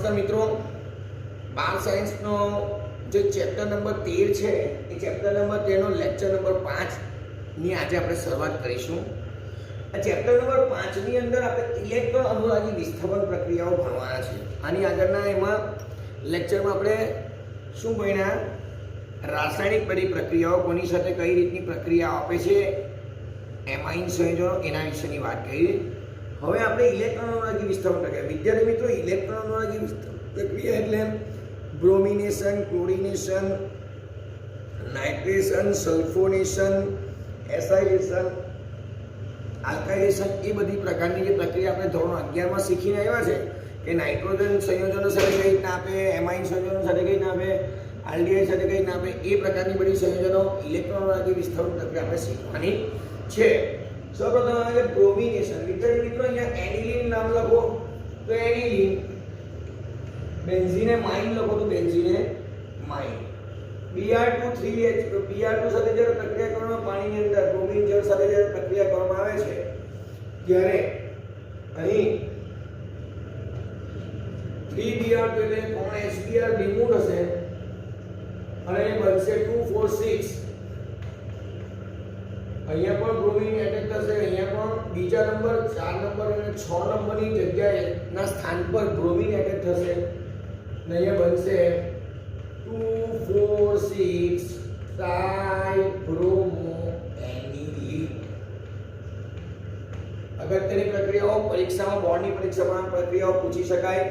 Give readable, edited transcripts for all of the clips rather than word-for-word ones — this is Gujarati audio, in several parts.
નમસ્કાર મિત્રો, બાર સાયન્સનો જે ચેપ્ટર નંબર 13 છે એ ચેપ્ટર નંબર 13નો લેક્ચર નંબર 5ની આજે આપણે શરૂઆત કરીશું. આ ચેપ્ટર નંબર 5ની અંદર આપણે ઇલેક્ટ્રોન અનુરાગી વિસ્થાપન પ્રક્રિયાઓ ભણવાના છે. આની આગળના એમાં લેક્ચરમાં આપણે શું ભણ્યા? રાસાયણિક બધી પ્રક્રિયાઓ કોની સાથે કઈ રીતની પ્રક્રિયા આપે છે, એમાઇન સંયોજનો, એના વિશેની વાત કરી. હવે આપણે ઇલેક્ટ્રોન અનુરાગી વિસ્થાપન પ્રક્રિયા. વિદ્યાર્થી મિત્રો, ઇલેક્ટ્રોન અનુરાગી વિસ્થાપન પ્રક્રિયા એટલે bromination, chlorination, nitration, sulphonation, acylation, alkylation, એ બધી પ્રકારની જે પ્રક્રિયા આપણે ધોરણ 11માં શીખીને આવ્યા છે કે નાઇટ્રોજન સંયોજનો સાથે કઈ રીતના આપે, એમાઇન સંયોજનો સાથે કઈ રીતના આપે, આલ્ડીહાઇડ સાથે કઈ રીતના આપે, એ પ્રકારની બધી સંયોજનો ઇલેક્ટ્રોન અનુરાગી વિસ્થાપન પ્રક્રિયા આપણે શીખવાની છે. સૌપ્રથમ આવે બ્રોમિનેશન. વિદ્યાર્થી મિત્રો, અહીંયા એનિલીન નામ લખો તો એનિલીન, બેન્ઝીને માઇન લખો તો બેન્ઝીને માઇન. Br2 3H, તો Br2 સાથે જ્યારે પ્રક્રિયા કરવામાં પાણીની અંદર બ્રોમિન જળ સાથે જ્યારે પ્રક્રિયા કરવામાં આવે છે ત્યારે અહીં 3Br2 એટલે કોણ HBr રિમૂવ થશે અને એ બનશે 2 4 6. અહીંયા પણ બ્રોમિન એટેક થશે, અહીંયા પણ બીજા નંબર, 4 નંબર અને 6 નંબરની જગ્યાએ ના સ્થાન પર બ્રોમિન એટેક થશે અને અહીંયા બનશે 2 4 6 ટ્રાઇબ્રોમોએનિલીન. અગત્યની પ્રક્રિયાઓ પરીક્ષામાં, બોર્ડની પરીક્ષામાં પ્રક્રિયાઓ પૂછી શકાય.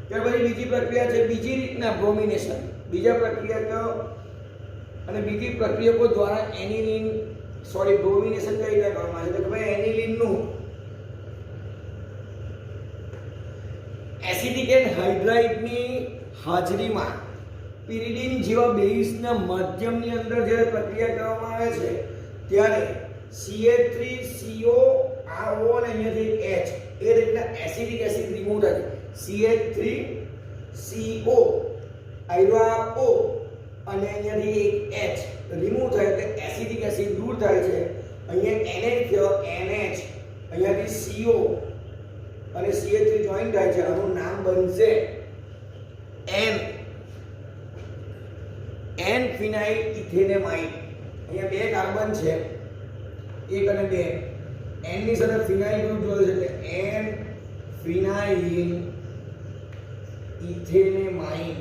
ત્યાર પછી બીજી પ્રક્રિયા છે બીજી રીતના બ્રોમિનેશન. બીજા પ્રક્રિયકો અને બીજી પ્રક્રિયકો દ્વારા એનિલીન બ્રોમિનેશન કઈ રીતે કરવામાં આવે છે તો ભાઈ એનિલીનનું એસિડિક એન્ડ હાઇડ્રાઇડની હાજરીમાં પિરિડીન જેવા બેઝના માધ્યમની અંદર જ્યારે પ્રક્રિયા કરવામાં આવે છે ત્યારે CH3CO RO અને અહીંયાથી H એ રીતના એસિડિક એસિડ રિમૂવ થાય છે. CH3CO આયરો O અને અહીંયાથી એક H રિમૂવ થાય એટલે એસિડિક એસિડ દૂર થાય છે. અહીંયા NH થયો, NH અહીંયાથી CO અને CH3 જોઈન થાય છે. આનું નામ બનશે N ફિનાઇલ ઇથેનેમાઇડ. અહીંયા બે કાર્બન છે, 1 અને 2. N ની સાથે ફિનાઇલ ગ્રુપ જોડે છે એટલે N ફિનાઇલ ઇથેનેમાઇડ.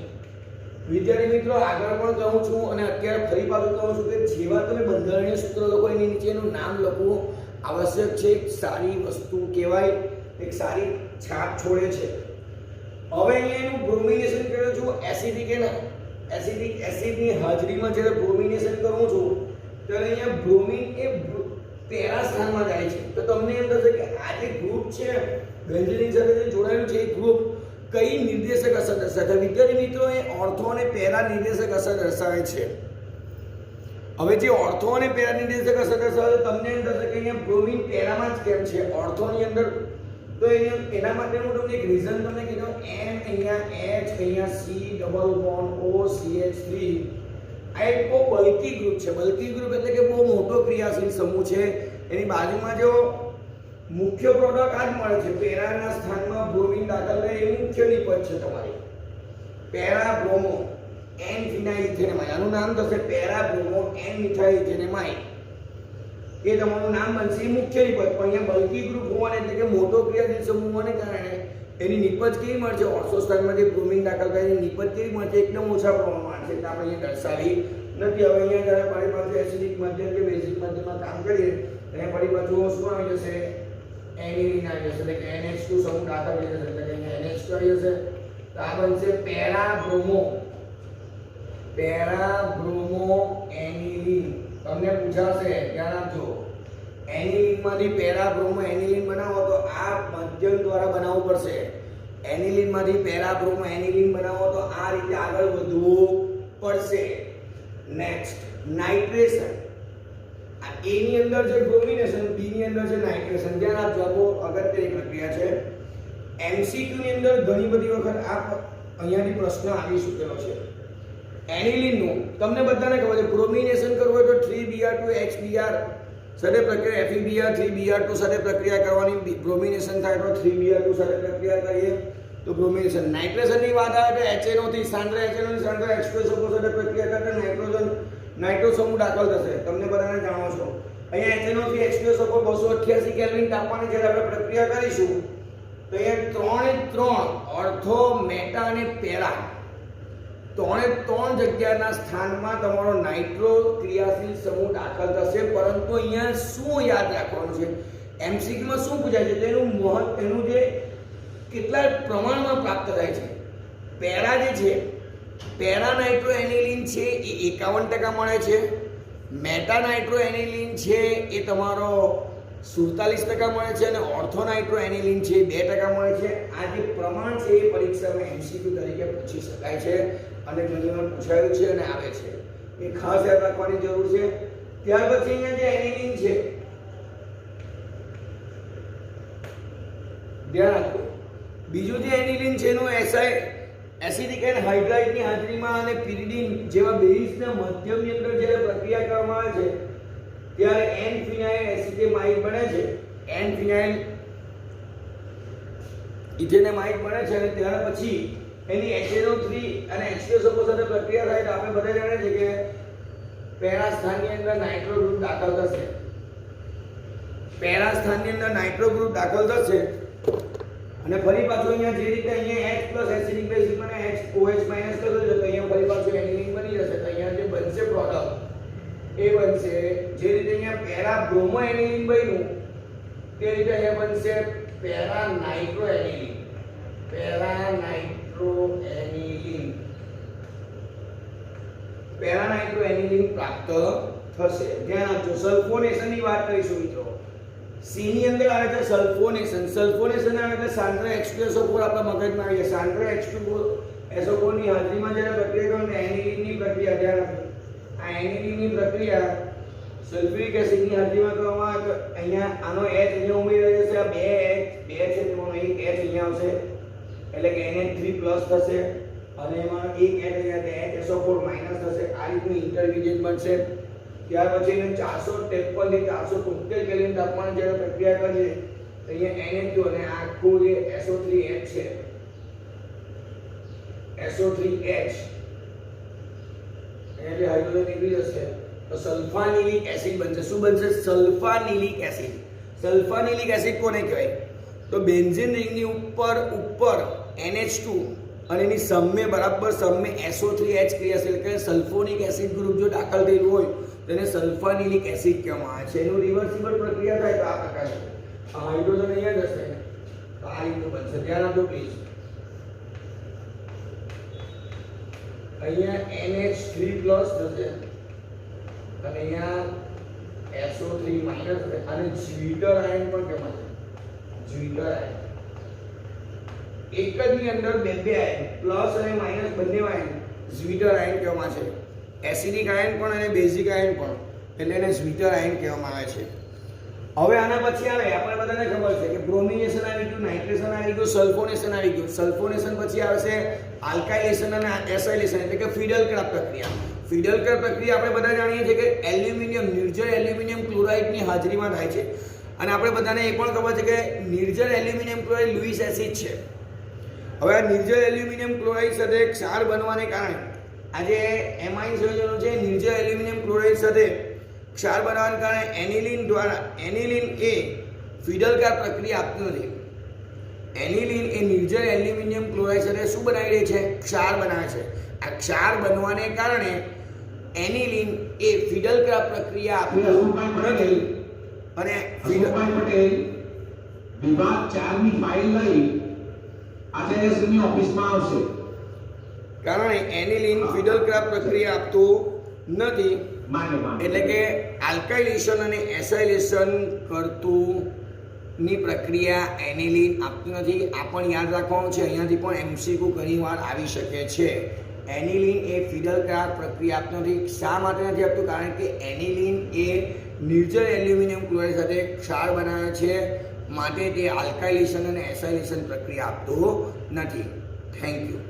વિદ્યાર્થી મિત્રો, આગળ પણ કહું છું અને અત્યારે ફરી પાછું કહું છું કે જેવા તમે બંધારણીય સૂત્ર લખો એની નીચેનું નામ લખવું આવશ્યક છે. એક સારી વસ્તુ કહેવાય, એક સારી છાપ છોડે છે. હવે અહીંયા એનું બ્રોમિનેશન કર્યું છું એસિડિક એસિડની હાજરીમાં જ્યારે બ્રોમિનેશન કરું છું ત્યારે અહીંયા બ્રોમિન એ પહેલા સ્થાનમાં જાય છે. તો તમને એમ થશે કે આ જે ગ્રુપ છે બેન્ઝીન સાથે જે જોડાયેલું છે એ ગ્રુપ કઈ નિર્દેશક અસર દર્શાવે? વિદ્યાર્થી મિત્રો, એ ઓર્થો અને પેરા નિર્દેશક અસર દર્શાવે છે. હવે જે ઓર્થો અને પેરા નિર્દેશક અસર દર્શાવે તો તમને એમ થશે કે અહીંયા બ્રોમિન પેરામાં જ કેમ છે, ઓર્થોની અંદર? તો એના માટે હું તમને એક રીઝન તમને કીધું. N અહીંયા H અહીંયા C double bond O CH3. આ એક બહુ બલ્કી ગ્રુપ છે. બલ્કી ગ્રુપ એટલે કે બહુ મોટો ક્રિયાશીલ સમૂહ છે. એની બાજુમાં જો મુખ્ય પ્રોડક્ટ આ જ મળે છે. પેરાના સ્થાનમાં બ્રોમિન દાખલ થાય એ મુખ્ય નિપજ છે તમારી. પેરા બ્રોમો N ફિનાઇલ ઇથેનેમાઇડ. આનું નામ થશે પેરા બ્રોમો N મિથાઇલ ઇથેનેમાઇડ. એ તમારું નામ બનશે મુખ્ય નિપજ. પણ અહીંયા બલ્કી ગ્રુપ હોવાને એટલે કે મોટો ક્રિયાશીલ સમૂહ હોવાને કારણે એની નિપજ કેવી મળશે? ઓર્થો સ્થાનમાં જે બ્રોમિન દાખલ થાય એની નિપજ કેવી મળશે? એકદમ ઓછા પ્રમાણમાં છે. એટલે આપણે અહીંયા દર્શાવી નથી. હવે અહીંયા જ્યારે મારી પાસે એસિડિક માધ્યમ કે બેઝિક માધ્યમમાં કામ કરીએ ત્યારે ફરી પાછું શું આવી જશે? એનિલીન આવી જશે. એટલે કે NH2 સમૂહ દાખલ થઈ જશે. એટલે કે અહીંયા NH2 આવી જશે. તો આ બનશે પેરા બ્રોમો એનિલીન. તમને પૂછાશે, ધ્યાન આપજો, એનિલીનમાંથી પેરા બ્રોમો એનિલીન બનાવો તો આ માધ્યમ દ્વારા બનાવવું પડશે. એનિલીનમાંથી પેરા બ્રોમો એનિલીન બનાવો તો આ રીતે આગળ વધવું પડશે. Next, nitration. આ A ની અંદર છે બ્રોમિનેશન, B ની અંદર છે નાઇટ્રેશન. ધ્યાન આપજો, આ બહુ અગત્યની પ્રક્રિયા છે. MCQ ની અંદર ઘણી બધી વખત આ અહીંયાથી પ્રશ્ન આવી ચૂકેલો છે. એનિલીનનું તમને બધાને ખબર છે, બ્રોમિનેશન કરવું હોય તો 3Br2 HBr સાથે પ્રક્રિયા FeBr 3Br2 સાથે પ્રક્રિયા કરવાની. બ્રોમિનેશન થાય તો 3Br2 સાથે પ્રક્રિયા કરીએ તો બ્રોમિનેશન. નાઇટ્રેશનની વાત આવે તો HNO થી સાંદ્ર HNO ની સાંદ્ર H2SO4 સાથે પ્રક્રિયા કરતા નાઇટ્રો સમૂહ દાખલ થશે. તમને બધાને જાણો છો. અહીંયા HNO થી H2SO4 288 કેલ્વિન તાપમાને જ્યારે આપણે પ્રક્રિયા કરીશું તો અહીંયા 3 ઓર્થો, મેટા અને પેરા 3 જગ્યાના સ્થાનમાં તમારો નાઇટ્રો ક્રિયાશીલ સમૂહ દાખલ થશે. પરંતુ અહીંયા શું યાદ રાખવાનું છે, એમસીક્યુમાં શું પૂછાય છે, એનું જે કેટલા પ્રમાણમાં પ્રાપ્ત થાય છે. પેરા જે છે, પેરા નાઇટ્રો એનિલિન છે એ 51% મળે છે. મેટા નાઇટ્રો એનિલિન છે એ તમારો 47% મળે છે અને ઓર્થો નાઇટ્રો એનિલિન છે 2% મળે છે. આ જે પ્રમાણ છે એ પરીક્ષામાં એમસીક્યુ તરીકે પૂછી શકાય છે અને ઘણીવાર પૂછાયું છે અને આવે છે. એ ખાસ યાદ રાખવાની જરૂર છે. ત્યાર પછી અહીંયા જે એનિલિન છે, ધ્યાન રાખો. બીજું જે એનિલિન છે એનું એસિડિક હાઇડ્રાઇડની હાજરીમાં અને પિરિડીન જેવા બેઝના માધ્યમની અંદર જ્યારે પ્રક્રિયા કરવામાં આવે છે ત્યારે એન ફિનાઇલ એસિટેમાઇડ બને છે. એન ફિનાઇલ ઇથેનેમાઇડ બને છે અને ત્યાર પછી એની HNO3 અને H2SO4 સાથે પ્રક્રિયા થાય તો આપણે બધા જાણીએ છીએ કે પેરા સ્થાનની અંદર નાઇટ્રો ગ્રુપ દાખલ થશે. પેરા સ્થાનની અંદર નાઇટ્રો ગ્રુપ દાખલ થશે અને ફરી પાછું અહીંયા જે રીતે અહીંયા H+ એસિડિક બેઝ મને OH- કરજો તો અહીંયા ફરી પાછું એનિલિન બની જશે. તો અહીંયા જે બનશે પ્રોડક્ટ એ બનશે જે રીતે અહીંયા પેરા બ્રોમો એનિલિન બન્યું તે રીતે અહીંયા બનશે para nitro aniline. Para nitro aniline પ્રાપ્ત થશે. ધ્યાન આપજો. સલ્ફોનેશનની વાત કરીશું મિત્રો. સી ની અંદર આવે છે સલ્ફોનેશન. સલ્ફોનેશન આવે એટલે સાંદ્ર H2SO4 આપણા મગજમાં આવી જાય. સાંદ્ર H2SO4 ની હાજરીમાં જ્યારે પ્રક્રિયા કરો તો એનિલિનની પ્રક્રિયા. ધ્યાન રાખો, આ એનિલિનની પ્રક્રિયા સલ્ફ્યુરિક એસિડની હાજરીમાં કરવામાં આવે તો અહીંયા આનો H અહીંયા ઉમેરાઈ જશે. આ બે છે તેમાં એક H અહીંયા આવશે એટલે કે NH3+ થશે અને એમાં એક H અહીંયા HSO4- થશે. આ રીતનું ઇન્ટરમીડિયેટ બનશે. ત્યાર પછી એને 453 થી 473 કેલ્વિન તાપમાને જ્યારે પ્રક્રિયા કરીએ તો અહીંયા NH2 અને આખું જે SO3H છે, SO3H એટલે હાઇડ્રોજન નીકળી જશે તો સલ્ફાનિલિક એસિડ બનશે. શું બનશે? સલ્ફાનિલિક એસિડ. સલ્ફાનિલિક એસિડ કોને કહેવાય? તો બેન્ઝીન રિંગની ઉપર NH2 અને એની સામે બરાબર સામે SO3H ક્રિયાશીલ કે સલ્ફોનિક એસિડ ગ્રુપ જો દાખલ થયેલું હોય તેને સલ્ફાનિલિક એસિડ કહેવામાં આવે છે. એનું રિવર્સિબલ પ્રક્રિયા થાય તો આ પ્રકારે આ હાઇડ્રોજન અહીંયા જશે તો આ રીતનું બનશે. ધ્યાન આપજો પ્લીઝ. અહીંયા NH3+ થશે અને અહીંયા SO3- થશે અને જ્વિટર આયન પણ કહેવાય છે. જ્વિટર આયન એક જ ની અંદર બે આયન પ્લસ અને માઈનસ બંને આયન જ્વિટર આયન કહેવામાં છે. એસિડિક આયન પણ અને બેઝિક આયન પણ એટલે એને જ્વિટર આયન કહેવામાં આવે છે. હવે આના પછી આવે આપણે બધાને ખબર છે કે બ્રોમિનેશન આવી ગયું, નાઇટ્રેશન આવી ગયું, સલ્ફોનેશન આવી ગયું. સલ્ફોનેશન પછી આવશે આલ્કાઇલેશન અને એસાઇલેશન એટલે કે ફિડલ-ક્રાફ્ટ પ્રક્રિયા. ફિડલ-ક્રાફ્ટ પ્રક્રિયા આપણે બધા જાણીએ છીએ કે એલ્યુમિનિયમ નિર્જર એલ્યુમિનિયમ ક્લોરાઇડની હાજરીમાં થાય છે અને આપણે બધાને એ પણ ખબર છે કે નિર્જર એલ્યુમિનિયમ ક્લોરાઇડ લुईस એસિડ છે. હવે આ નિર્જર એલ્યુમિનિયમ ક્લોરાઇડ સાથે ક્ષાર બનવાને કારણે આ જે એમાઇન સંયોજનો છે નિર્જર એલ્યુમિનિયમ ક્લોરાઇડ સાથે ક્ષાર બનાવવાને કારણે એનિલિન એ ફિડલ-ક્રાફ્ટ પ્રક્રિયા આપતું નથી. એનિલિન એ નિર્જર એલ્યુમિનિયમ ક્લોરાઇડ સાથે શું બનાવી રહી છે? ક્ષાર બનાવે છે. આ ક્ષાર બનવાને કારણે એનિલિન એ ફિડલ-ક્રાફ્ટ પ્રક્રિયા આપતું નથી અને પટેલ વિભાગ 4 ની ફાઇલ લઈ આચાર્યશ્રીની ઓફિસમાં આવશે. કારણે એનિલિન ફિડલ-ક્રાફ્ટ પ્રક્રિયા આપતું નથી એટલે કે આલ્કાઇલેશન અને એસાઇલેશન કરતું ની પ્રક્રિયા એનિલિન આપતું નથી. આ પણ યાદ રાખવાનું છે. અહીંયાથી પણ એમસીક્યુ ઘણીવાર આવી શકે છે. એનિલિન એ ફિડલ-ક્રાફ્ટ પ્રક્રિયા આપતું નથી. શા માટે નથી આપતું? કારણ કે એનિલિન એ નિર્જર એલ્યુમિનિયમ ક્લોરાઇડ સાથે ક્ષાર બનાવે છે માટે તે આલ્કાઇલેશન અને એસાઇલેશન પ્રક્રિયા આપતું નથી. Thank you.